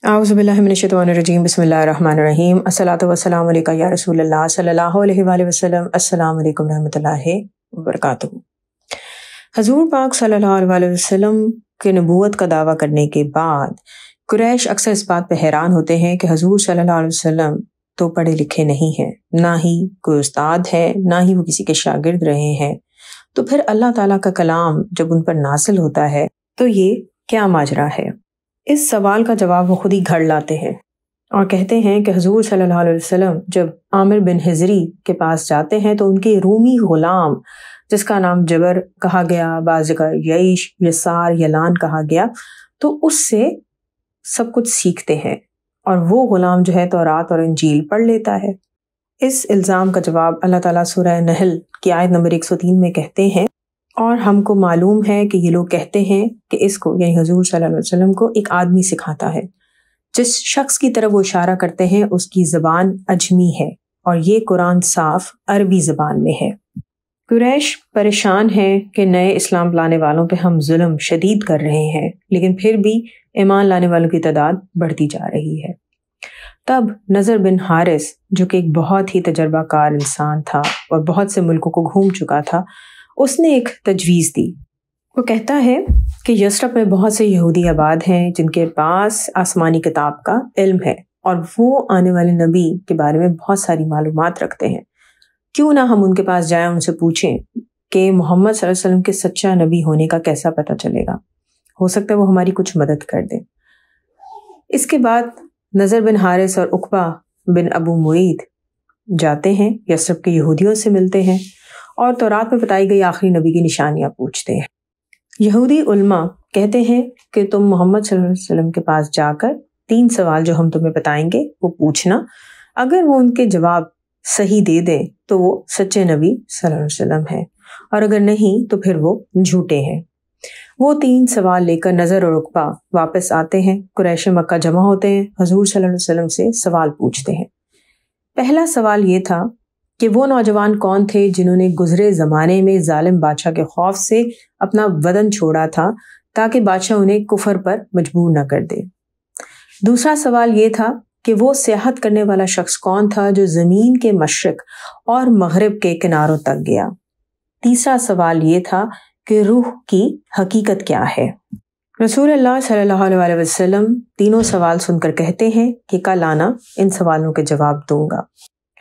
अऊज़ु बिल्लाहि मिनश्शैतानिर्रजीम बिस्मिल्लाहिर्रहमानिर्रहीम अस्सलातु वस्सलामु अलैका या रसूलल्लाह सल्लल्लाहु अलैहि वसल्लम अस्सलामु अलैकुम रहमतुल्लाहि व बरकातुहू। हजूर पाक सल्लल्लाहु अलैहि वसल्लम के नबूवत का दावा करने के बाद कुरैश अक्सर इस बात पर हैरान होते हैं कि हजूर सल्लल्लाहु अलैहि वसल्लम तो पढ़े लिखे नहीं हैं, ना ही कोई उस्ताद है, ना ही वो किसी के शागिर्द रहे हैं, तो फिर अल्लाह ताला का कलाम जब उन पर नासिल होता है तो ये क्या माजरा है। इस सवाल का जवाब वो खुद ही घड़ लाते हैं और कहते हैं कि हुजूर सल्लल्लाहु अलैहि वसल्लम जब आमिर बिन हिजरी के पास जाते हैं तो उनके रूमी गुलाम, जिसका नाम जबर कहा गया, बाज़ जगह यईश, यसार, यलान कहा गया, तो उससे सब कुछ सीखते हैं और वो गुलाम जो है तौरात और इंजील पढ़ लेता है। इस इल्ज़ाम का जवाब अल्लाह ताला सूरह नहल की आयत नंबर 103 में कहते हैं, और हमको मालूम है कि ये लोग कहते हैं कि इसको यानी हुजूर सल्लल्लाहु अलैहि वसल्लम को एक आदमी सिखाता है। जिस शख्स की तरफ वो इशारा करते हैं उसकी ज़बान अजमी है और ये कुरान साफ अरबी ज़बान में है। कुरैश परेशान है कि नए इस्लाम लाने वालों पे हम जुल्म शदीद कर रहे हैं, लेकिन फिर भी ईमान लाने वालों की तादाद बढ़ती जा रही है। तब नज़र बिन हारिस, जो कि एक बहुत ही तजर्बाकार इंसान था और बहुत से मुल्कों को घूम चुका था, उसने एक तजवीज़ दी। वो कहता है कि यस्रब में बहुत से यहूदी आबाद हैं जिनके पास आसमानी किताब का इल्म है और वो आने वाले नबी के बारे में बहुत सारी मालूमात रखते हैं। क्यों ना हम उनके पास जाएं, उनसे पूछें कि मोहम्मद सल्लल्लाहु अलैहि वसल्लम के सच्चा नबी होने का कैसा पता चलेगा। हो सकता है वो हमारी कुछ मदद कर दे। इसके बाद नज़र बिन हारिस और उकबा बिन अबू मुईद जाते हैं, यस्रब के यहूदियों से मिलते हैं और तौरात में बताई गई आखिरी नबी की निशानियां पूछते हैं। यहूदी उल्मा कहते हैं कि तुम मोहम्मद सल्लल्लाहु अलैहि वसल्लम के पास जाकर 3 सवाल जो हम तुम्हें बताएंगे वो पूछना। अगर वो उनके जवाब सही दे दें तो वो सच्चे नबी सल्लल्लाहु अलैहि वसल्लम है, और अगर नहीं तो फिर वो झूठे हैं। वो 3 सवाल लेकर नज़र और उकबा वापस आते हैं। कुरैश मक्का जमा होते हैं, हुजूर सल्लल्लाहु अलैहि वसल्लम से सवाल पूछते हैं। पहला सवाल ये था कि वो नौजवान कौन थे जिन्होंने गुजरे ज़माने में जालिम बादशाह के खौफ से अपना वतन छोड़ा था ताकि बादशाह उन्हें कुफर पर मजबूर न कर दे। दूसरा सवाल ये था कि वो सियाहत करने वाला शख्स कौन था जो ज़मीन के मशरिक और मगरिब के किनारों तक गया। तीसरा सवाल ये था कि रूह की हकीकत क्या है। रसूलुल्लाह सल्लल्लाहु अलैहि वसल्लम तीनों सवाल सुनकर कहते हैं कि कल आना इन सवालों के जवाब दूंगा।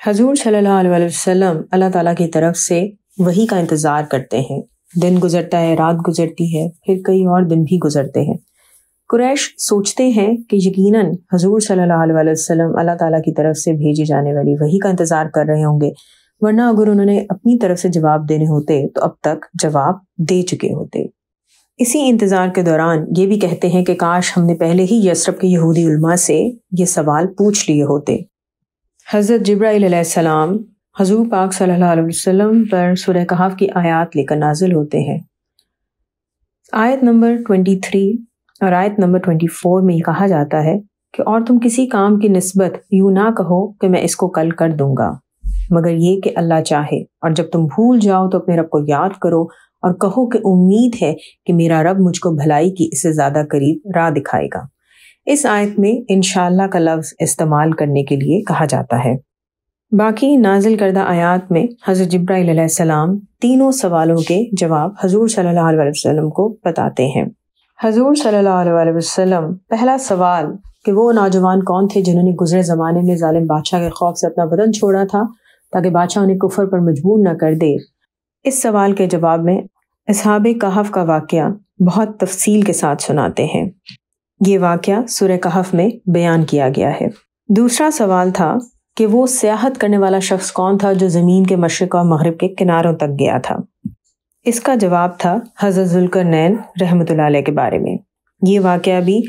हजूर सल्लल्लाहु अलैहि वसल्लम अल्लाह ताला की तरफ से वही का इंतज़ार करते हैं। दिन गुजरता है, रात गुजरती है, फिर कई और दिन भी गुजरते हैं। कुरैश सोचते हैं कि यकीनन हजूर सल्लल्लाहु अलैहि वसल्लम अल्लाह ताला की तरफ से भेजी जाने वाली वही का इंतज़ार कर रहे होंगे, वरना अगर उन्होंने अपनी तरफ से जवाब देने होते तो अब तक जवाब दे चुके होते। इसी इंतज़ार के दौरान ये भी कहते हैं कि काश हमने पहले ही यस्रब के यहूदी उलमा से ये सवाल पूछ लिए होते। हज़रत जिब्राइल अलैहिस्सलाम हजूर पाक सल्लल्लाहु अलैहि वसल्लम पर सूरह कहफ की आयत लेकर नाजिल होते हैं। आयत नंबर 23 और आयत नंबर 24 में ये कहा जाता है कि और तुम किसी काम की निस्बत यूँ ना कहो कि मैं इसको कल कर दूंगा, मगर ये कि अल्लाह चाहे, और जब तुम भूल जाओ तो अपने रब को याद करो और कहो कि उम्मीद है कि मेरा रब मुझको भलाई की इससे ज़्यादा करीब राह दिखाएगा। इस आयत में इंशाअल्लाह का लफ्ज़ इस्तेमाल करने के लिए कहा जाता है। बाकी नाजिल करदा आयात में हज़रत जिब्राइल अलैहिस्सलाम तीनों सवालों के जवाब हजूर सल्लल्लाहु अलैहि वसल्लम को बताते हैं। हजूर सल्लल्लाहु अलैहि वसल्लम पहला सवाल कि वो नौजवान कौन थे जिन्होंने गुजरे ज़माने में जालिम बादशाह के खौफ से अपना वतन छोड़ा था ताकि बादशाह उन्हें कुफर पर मजबूर न कर दे। इस सवाल के जवाब में असहाबे कहफ का वाक़या बहुत तफसील के साथ सुनाते हैं। ये वाक़या सूरह कहफ में बयान किया गया है। दूसरा सवाल था कि वो सियाहत करने वाला शख्स कौन था जो ज़मीन के मशरिक़ और मगरिब के किनारों तक गया था। इसका जवाब था हज़रत ज़ुल्करनैन रहमतुल्लाह अलैह के बारे में। ये वाक़या भी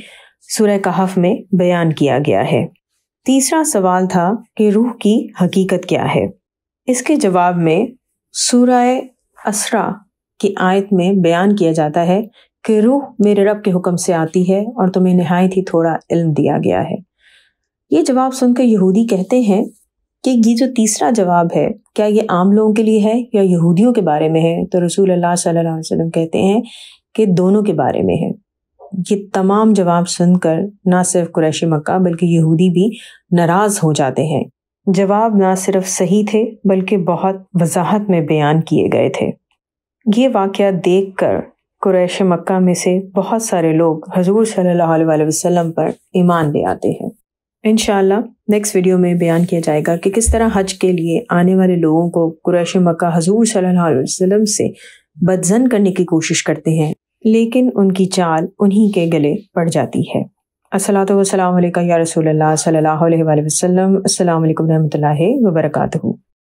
सूरह कहफ में बयान किया गया है। तीसरा सवाल था कि रूह की हकीकत क्या है। इसके जवाब में सूरह असरा की आयत में बयान किया जाता है कि रूह मेरे रब के हुक्म से आती है और तुम्हें निहायत ही थोड़ा इल्म दिया गया है। ये जवाब सुनकर यहूदी कहते हैं कि ये जो तीसरा जवाब है क्या ये आम लोगों के लिए है या यहूदियों के बारे में है। तो रसूलुल्लाह सल्लल्लाहु अलैहि वसल्लम कहते हैं कि दोनों के बारे में है। یہ تمام جواب سن کر نہ صرف قریش مکہ بلکہ یہودی بھی ناراض ہو جاتے ہیں۔ جواب نہ صرف صحیح تھے بلکہ بہت وضاحت میں بیان کیے گئے تھے۔ یہ واقعہ دیکھ کر قریش مکہ میں سے بہت سارے لوگ حضور صلی اللہ علیہ وسلم پر ایمان لے آتے ہیں۔ انشاءاللہ نیکسٹ ویڈیو میں بیان کیا جائے گا کہ کس طرح حج کے لیے آنے والے لوگوں کو قریش مکہ حضور صلی اللہ علیہ وسلم سے بدظن کرنے کی کوشش کرتے ہیں، لیکن ان کی چال انہی کے گلے پڑ جاتی ہے۔ الصلاۃ والسلام علیکہ یا رسول اللہ صلی اللہ علیہ وآلہ وسلم۔ السلام علیکم رحمۃ اللہ وبرکاتہ۔